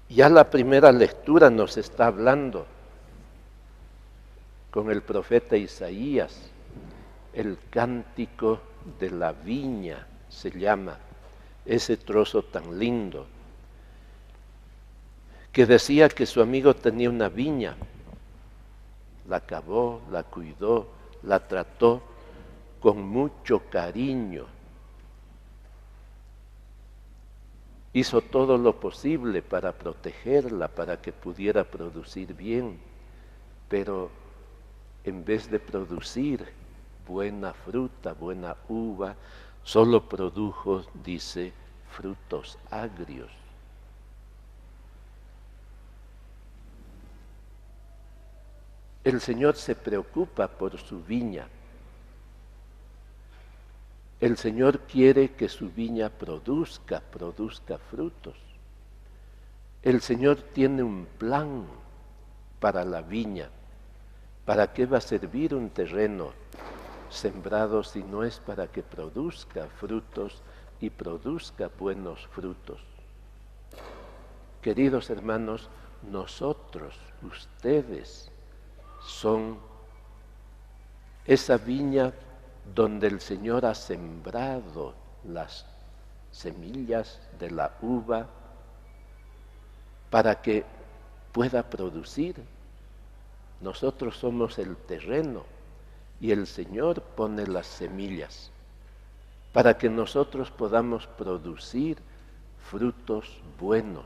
Ya la primera lectura nos está hablando con el profeta Isaías, el cántico de la viña se llama, ese trozo tan lindo, que decía que su amigo tenía una viña, la cavó, la cuidó, la trató con mucho cariño, hizo todo lo posible para protegerla, para que pudiera producir bien, pero en vez de producir buena fruta, buena uva, solo produjo, dice, frutos agrios. El Señor se preocupa por su viña. El Señor quiere que su viña produzca frutos. El Señor tiene un plan para la viña. ¿Para qué va a servir un terreno sembrado si no es para que produzca frutos y produzca buenos frutos? Queridos hermanos, nosotros, ustedes, son esa viña donde el Señor ha sembrado las semillas de la uva para que pueda producir. Nosotros somos el terreno y el Señor pone las semillas para que nosotros podamos producir frutos buenos.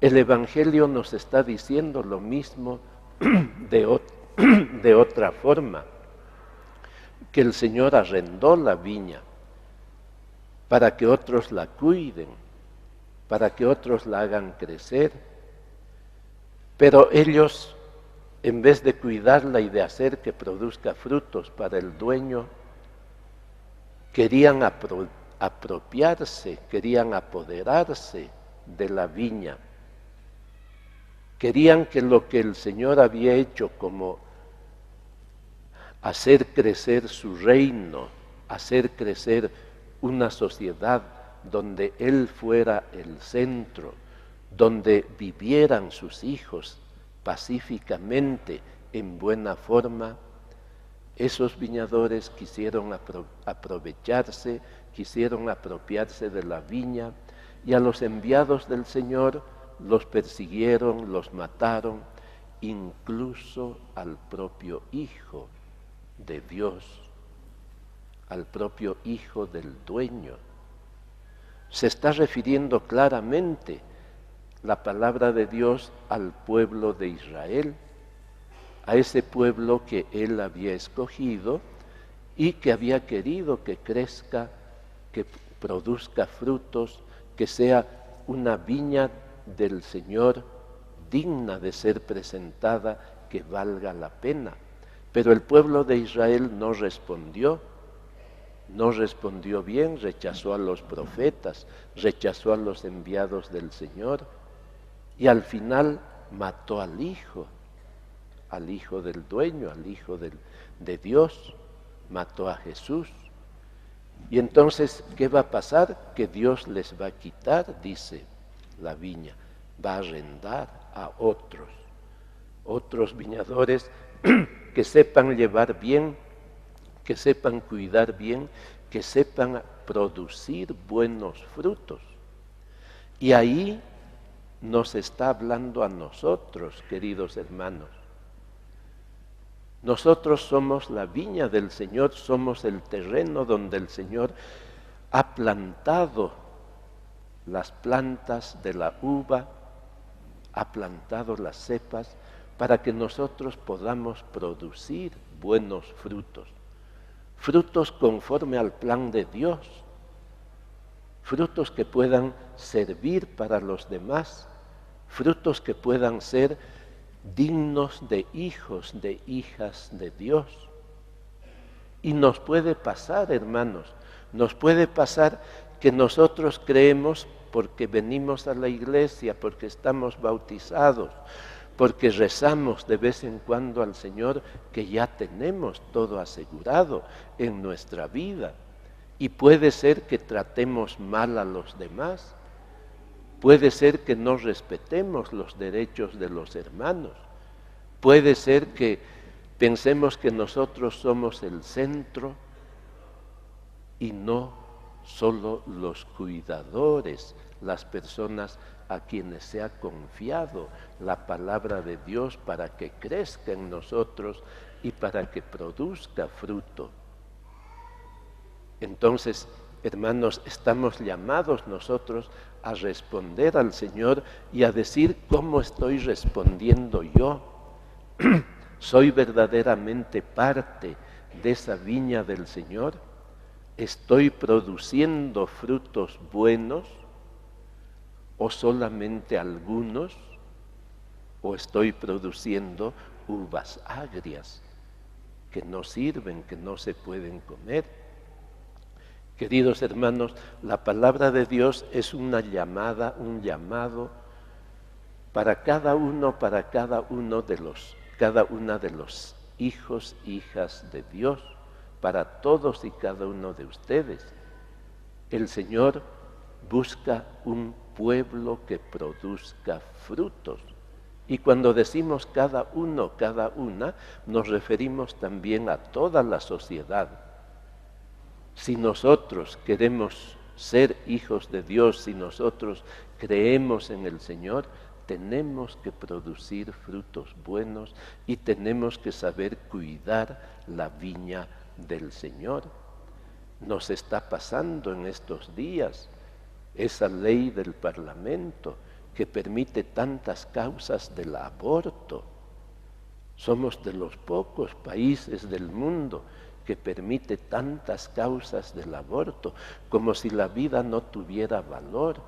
El Evangelio nos está diciendo lo mismo de otra forma, que el Señor arrendó la viña para que otros la cuiden, para que otros la hagan crecer, pero ellos, en vez de cuidarla y de hacer que produzca frutos para el dueño, querían apropiarse, querían apoderarse de la viña. Querían que lo que el Señor había hecho, como hacer crecer su reino, hacer crecer una sociedad donde Él fuera el centro, donde vivieran sus hijos pacíficamente, en buena forma, esos viñadores quisieron aprovecharse, quisieron apropiarse de la viña, y a los enviados del Señor los persiguieron, los mataron, incluso al propio Hijo de Dios, al propio Hijo del dueño. Se está refiriendo claramente la palabra de Dios al pueblo de Israel, a ese pueblo que Él había escogido y que había querido que crezca, que produzca frutos, que sea una viña del Señor digna de ser presentada, que valga la pena. Pero el pueblo de Israel no respondió bien, rechazó a los profetas, rechazó a los enviados del Señor y al final mató al Hijo del dueño, al Hijo de Dios, mató a Jesús. Y entonces, ¿qué va a pasar? Que Dios les va a quitar, dice la viña, va a arrendar a otros viñadores que sepan llevar bien, que sepan cuidar bien, que sepan producir buenos frutos. Y ahí nos está hablando a nosotros, queridos hermanos. Nosotros somos la viña del Señor, somos el terreno donde el Señor ha plantado las plantas de la uva, ha plantado las cepas para que nosotros podamos producir buenos frutos, frutos conforme al plan de Dios, frutos que puedan servir para los demás, frutos que puedan ser dignos de hijos, de hijas de Dios. Y nos puede pasar, hermanos, nos puede pasar que nosotros creemos, porque venimos a la iglesia, porque estamos bautizados, porque rezamos de vez en cuando al Señor, que ya tenemos todo asegurado en nuestra vida. Y puede ser que tratemos mal a los demás, Puede ser que no respetemos los derechos de los hermanos. Puede ser que pensemos que nosotros somos el centro y no solo los cuidadores, las personas a quienes se ha confiado la palabra de Dios para que crezca en nosotros y para que produzca fruto. Entonces, hermanos, estamos llamados nosotros a responder al Señor y a decir cómo estoy respondiendo yo. ¿Soy verdaderamente parte de esa viña del Señor? ¿Estoy produciendo frutos buenos o solamente algunos? ¿O estoy produciendo uvas agrias que no sirven, que no se pueden comer? Queridos hermanos, la palabra de Dios es una llamada, un llamado para cada una de los hijos, hijas de Dios, para todos y cada uno de ustedes. El Señor busca un pueblo que produzca frutos. Y cuando decimos cada uno, cada una, nos referimos también a toda la sociedad. Si nosotros queremos ser hijos de Dios, si nosotros creemos en el Señor, tenemos que producir frutos buenos y tenemos que saber cuidar la viña del Señor. Nos está pasando en estos días esa ley del Parlamento que permite tantas causas del aborto. Somos de los pocos países del mundo que permite tantas causas del aborto, como si la vida no tuviera valor,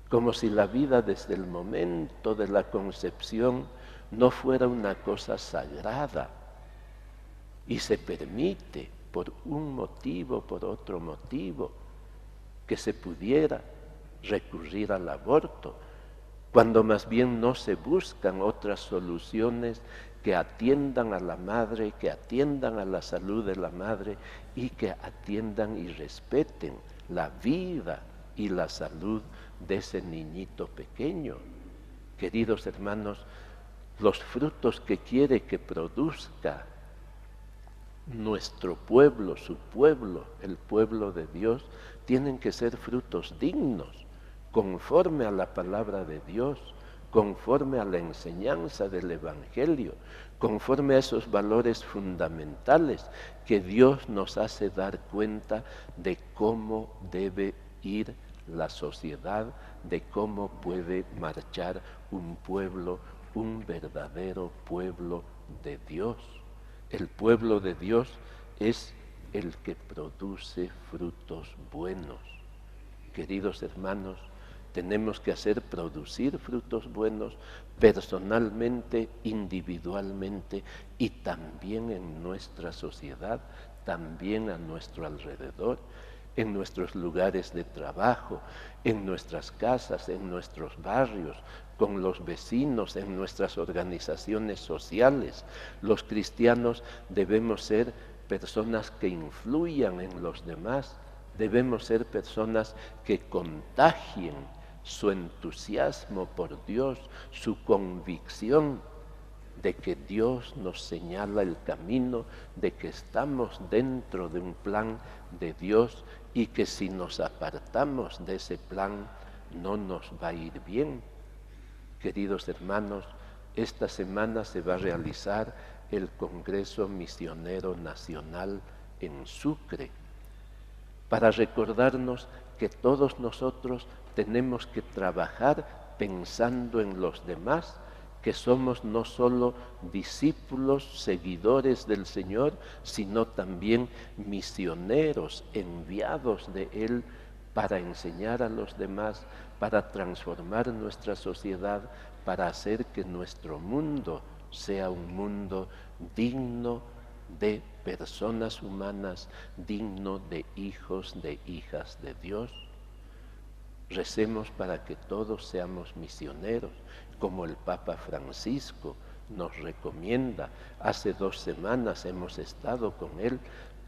como si la vida desde el momento de la concepción no fuera una cosa sagrada, y se permite por un motivo, por otro motivo, que se pudiera recurrir al aborto, cuando más bien no se buscan otras soluciones que atiendan a la madre, que atiendan a la salud de la madre y que atiendan y respeten la vida y la salud de ese niñito pequeño. Queridos hermanos, los frutos que quiere que produzca nuestro pueblo, su pueblo, el pueblo de Dios, tienen que ser frutos dignos, conforme a la palabra de Dios, conforme a la enseñanza del Evangelio, conforme a esos valores fundamentales que Dios nos hace dar cuenta de cómo debe ir la sociedad, de cómo puede marchar un pueblo, un verdadero pueblo de Dios. El pueblo de Dios es el que produce frutos buenos. Queridos hermanos, tenemos que hacer producir frutos buenos personalmente, individualmente y también en nuestra sociedad, también a nuestro alrededor, en nuestros lugares de trabajo, en nuestras casas, en nuestros barrios, con los vecinos, en nuestras organizaciones sociales. Los cristianos debemos ser personas que influyan en los demás, debemos ser personas que contagien su entusiasmo por Dios, su convicción de que Dios nos señala el camino, de que estamos dentro de un plan de Dios y que si nos apartamos de ese plan no nos va a ir bien. Queridos hermanos, esta semana se va a realizar el Congreso Misionero Nacional en Sucre, para recordarnos que todos nosotros tenemos que trabajar pensando en los demás, que somos no solo discípulos, seguidores del Señor, sino también misioneros enviados de Él para enseñar a los demás, para transformar nuestra sociedad, para hacer que nuestro mundo sea un mundo digno de personas humanas, digno de hijos, de hijas de Dios. Recemos para que todos seamos misioneros, como el Papa Francisco nos recomienda. Hace 2 semanas hemos estado con él.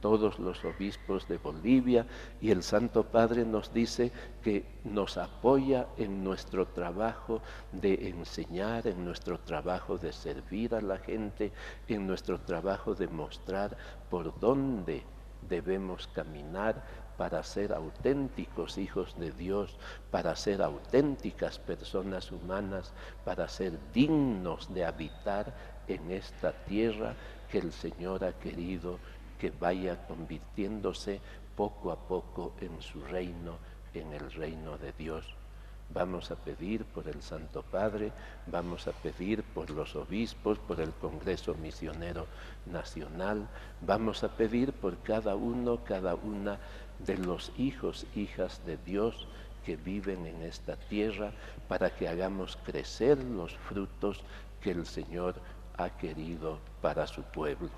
todos los obispos de Bolivia, y el Santo Padre nos dice que nos apoya en nuestro trabajo de enseñar, en nuestro trabajo de servir a la gente, en nuestro trabajo de mostrar por dónde debemos caminar para ser auténticos hijos de Dios, para ser auténticas personas humanas, para ser dignos de habitar en esta tierra que el Señor ha querido que vaya convirtiéndose poco a poco en su reino, en el reino de Dios. Vamos a pedir por el Santo Padre, vamos a pedir por los obispos, por el Congreso Misionero Nacional, vamos a pedir por cada uno, cada una de los hijos, hijas de Dios que viven en esta tierra, para que hagamos crecer los frutos que el Señor ha querido para su pueblo.